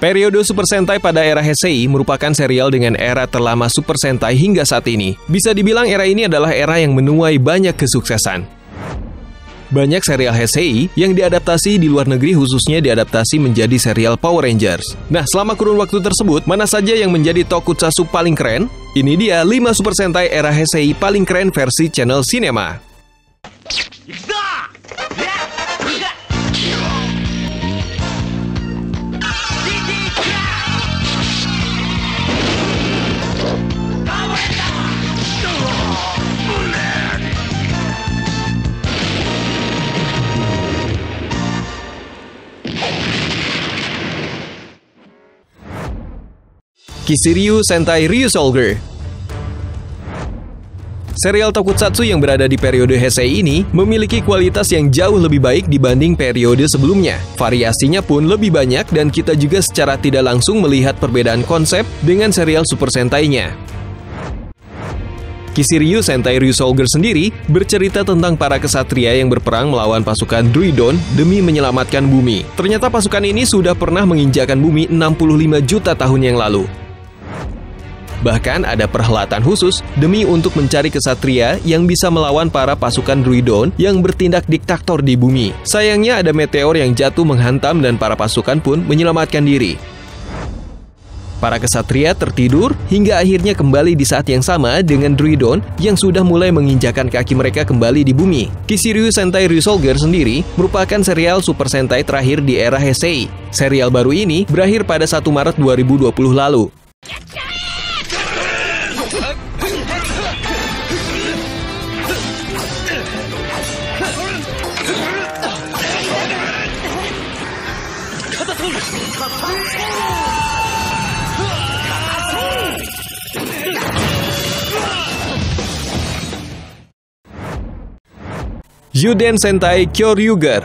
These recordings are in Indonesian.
Periode Super Sentai pada era Heisei merupakan serial dengan era terlama Super Sentai hingga saat ini. Bisa dibilang era ini adalah era yang menuai banyak kesuksesan. Banyak serial Heisei yang diadaptasi di luar negeri khususnya diadaptasi menjadi serial Power Rangers. Nah, selama kurun waktu tersebut, mana saja yang menjadi tokusatsu paling keren? Ini dia 5 Super Sentai era Heisei paling keren versi channel Cinema. Kisiryu Sentai Ryusoulger. Serial tokusatsu yang berada di periode Heisei ini memiliki kualitas yang jauh lebih baik dibanding periode sebelumnya. Variasinya pun lebih banyak dan kita juga secara tidak langsung melihat perbedaan konsep dengan serial Super Sentai-nya. Kisiryu Sentai Ryusoulger sendiri bercerita tentang para kesatria yang berperang melawan pasukan Druidon demi menyelamatkan bumi. Ternyata pasukan ini sudah pernah menginjakan bumi 65 juta tahun yang lalu. Bahkan ada perhelatan khusus demi untuk mencari kesatria yang bisa melawan para pasukan Druidon yang bertindak diktator di bumi. Sayangnya ada meteor yang jatuh menghantam dan para pasukan pun menyelamatkan diri. Para kesatria tertidur hingga akhirnya kembali di saat yang sama dengan Druidon yang sudah mulai menginjakan kaki mereka kembali di bumi. Kisiryu Sentai Ryusoulger sendiri merupakan serial Super Sentai terakhir di era Heisei. Serial baru ini berakhir pada 1 Maret 2020 lalu. Yuden Sentai Kyoryuger.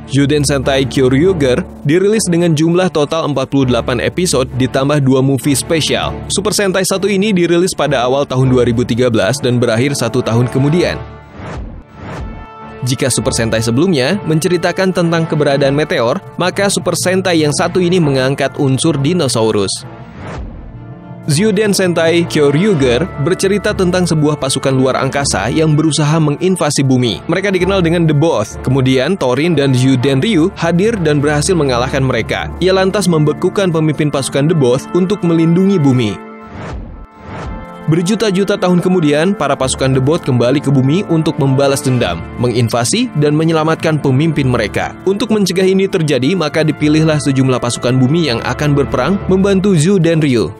Yuden Sentai Kyoryuger dirilis dengan jumlah total 48 episode ditambah 2 movie spesial. Super Sentai 1 ini dirilis pada awal tahun 2013 dan berakhir 1 tahun kemudian. Jika Super Sentai sebelumnya menceritakan tentang keberadaan meteor, maka Super Sentai yang satu ini mengangkat unsur dinosaurus. Yuden Sentai Kyoryuger bercerita tentang sebuah pasukan luar angkasa yang berusaha menginvasi bumi. Mereka dikenal dengan The Both. Kemudian Thorin dan Yuden Ryu hadir dan berhasil mengalahkan mereka. Ia lantas membekukan pemimpin pasukan The Both untuk melindungi bumi. Berjuta-juta tahun kemudian, para pasukan The Both kembali ke bumi untuk membalas dendam, menginvasi, dan menyelamatkan pemimpin mereka. Untuk mencegah ini terjadi, maka dipilihlah sejumlah pasukan bumi yang akan berperang membantu Zhu dan Ryu.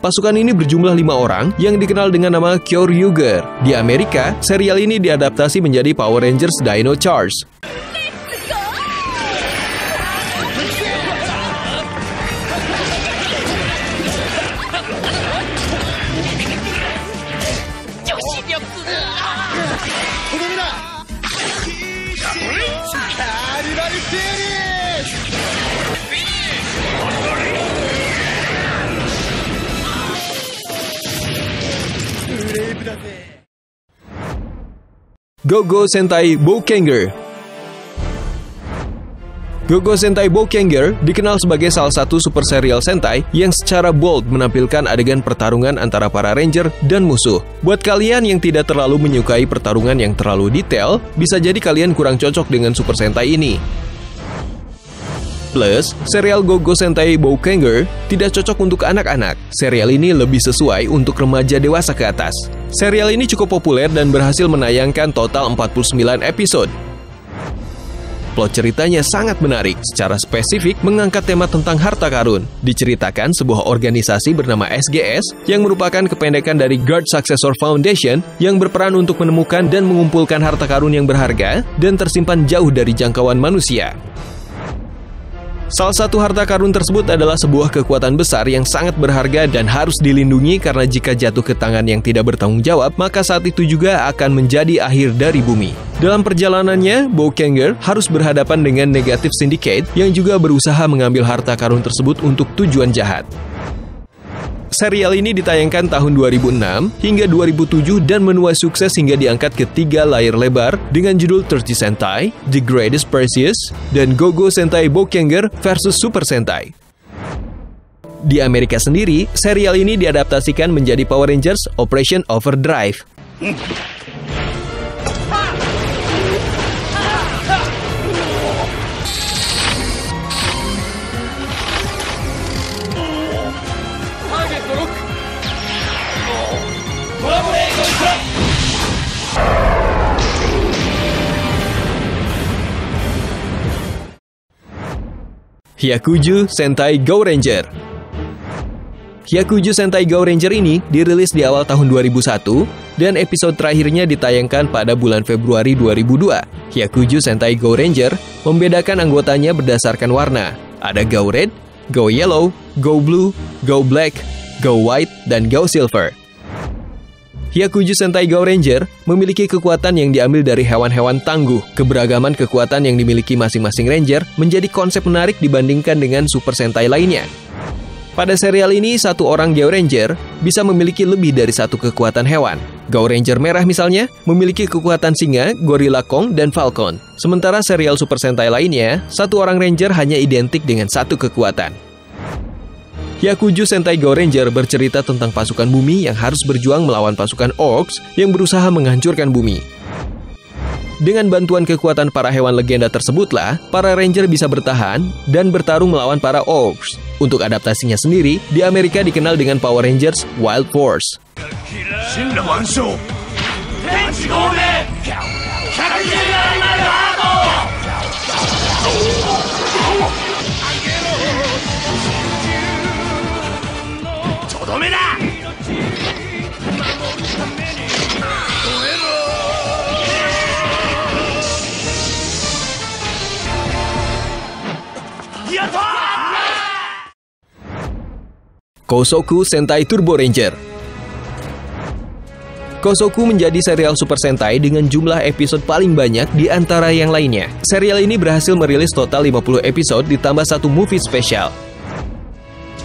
Pasukan ini berjumlah 5 orang yang dikenal dengan nama Kyoryuger. Di Amerika, serial ini diadaptasi menjadi Power Rangers Dino Charge. Go-Go Sentai Boukenger. Go-Go Sentai Boukenger dikenal sebagai salah satu super serial Sentai yang secara bold menampilkan adegan pertarungan antara para ranger dan musuh. Buat kalian yang tidak terlalu menyukai pertarungan yang terlalu detail, bisa jadi kalian kurang cocok dengan Super Sentai ini. Plus, serial Go-Go Sentai Boukenger tidak cocok untuk anak-anak. Serial ini lebih sesuai untuk remaja dewasa ke atas. Serial ini cukup populer dan berhasil menayangkan total 49 episode. Plot ceritanya sangat menarik, secara spesifik mengangkat tema tentang harta karun. Diceritakan sebuah organisasi bernama SGS yang merupakan kependekan dari Guard Successor Foundation yang berperan untuk menemukan dan mengumpulkan harta karun yang berharga dan tersimpan jauh dari jangkauan manusia. Salah satu harta karun tersebut adalah sebuah kekuatan besar yang sangat berharga dan harus dilindungi karena jika jatuh ke tangan yang tidak bertanggung jawab, maka saat itu juga akan menjadi akhir dari bumi. Dalam perjalanannya, Boukenger harus berhadapan dengan Negative Syndicate yang juga berusaha mengambil harta karun tersebut untuk tujuan jahat. Serial ini ditayangkan tahun 2006 hingga 2007 dan menuai sukses hingga diangkat ke 3 layar lebar dengan judul 30 Sentai, The Greatest Perseus, dan Go-Go Sentai Boukenger vs Super Sentai. Di Amerika sendiri, serial ini diadaptasikan menjadi Power Rangers Operation Overdrive. Hyakuju Sentai Go Ranger. Hyakuju Sentai Go Ranger ini dirilis di awal tahun 2001 dan episode terakhirnya ditayangkan pada bulan Februari 2002. Hyakuju Sentai Go Ranger membedakan anggotanya berdasarkan warna. Ada Go Red, Go Yellow, Go Blue, Go Black, Go White, dan Go Silver. Hyakuju Sentai Go Ranger memiliki kekuatan yang diambil dari hewan-hewan tangguh. Keberagaman kekuatan yang dimiliki masing-masing Ranger menjadi konsep menarik dibandingkan dengan Super Sentai lainnya. Pada serial ini, satu orang Go Ranger bisa memiliki lebih dari satu kekuatan hewan. Go Ranger merah misalnya memiliki kekuatan singa, gorilla Kong, dan falcon. Sementara serial Super Sentai lainnya, satu orang Ranger hanya identik dengan satu kekuatan. Hyakuju Sentai Go Ranger bercerita tentang pasukan bumi yang harus berjuang melawan pasukan orcs yang berusaha menghancurkan bumi. Dengan bantuan kekuatan para hewan legenda tersebutlah, para Ranger bisa bertahan dan bertarung melawan para orcs. Untuk adaptasinya sendiri, di Amerika dikenal dengan Power Rangers Wild Force. Kosoku Sentai Turbo Ranger. Kosoku menjadi serial Super Sentai dengan jumlah episode paling banyak di antara yang lainnya. Serial ini berhasil merilis total 50 episode ditambah 1 movie spesial.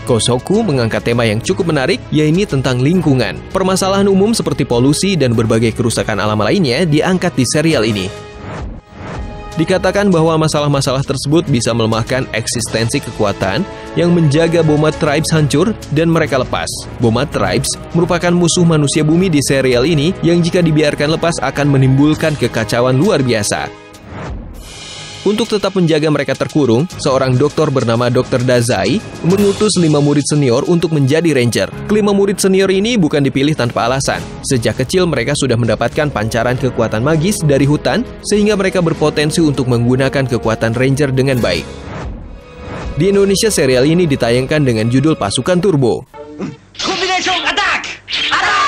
Kosoku mengangkat tema yang cukup menarik, yaitu tentang lingkungan. Permasalahan umum seperti polusi dan berbagai kerusakan alam lainnya diangkat di serial ini. Dikatakan bahwa masalah-masalah tersebut bisa melemahkan eksistensi kekuatan yang menjaga Boma Tribes hancur dan mereka lepas. Boma Tribes merupakan musuh manusia bumi di serial ini yang jika dibiarkan lepas akan menimbulkan kekacauan luar biasa. Untuk tetap menjaga mereka terkurung, seorang dokter bernama Dr. Dazai mengutus 5 murid senior untuk menjadi ranger. Kelima murid senior ini bukan dipilih tanpa alasan. Sejak kecil mereka sudah mendapatkan pancaran kekuatan magis dari hutan, sehingga mereka berpotensi untuk menggunakan kekuatan ranger dengan baik. Di Indonesia, serial ini ditayangkan dengan judul Pasukan Turbo. Combination attack! Attack!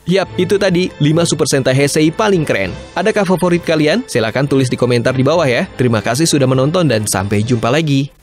Yap, itu tadi 5 Super Sentai Heisei paling keren. Adakah favorit kalian? Silahkan tulis di komentar di bawah ya. Terima kasih sudah menonton dan sampai jumpa lagi.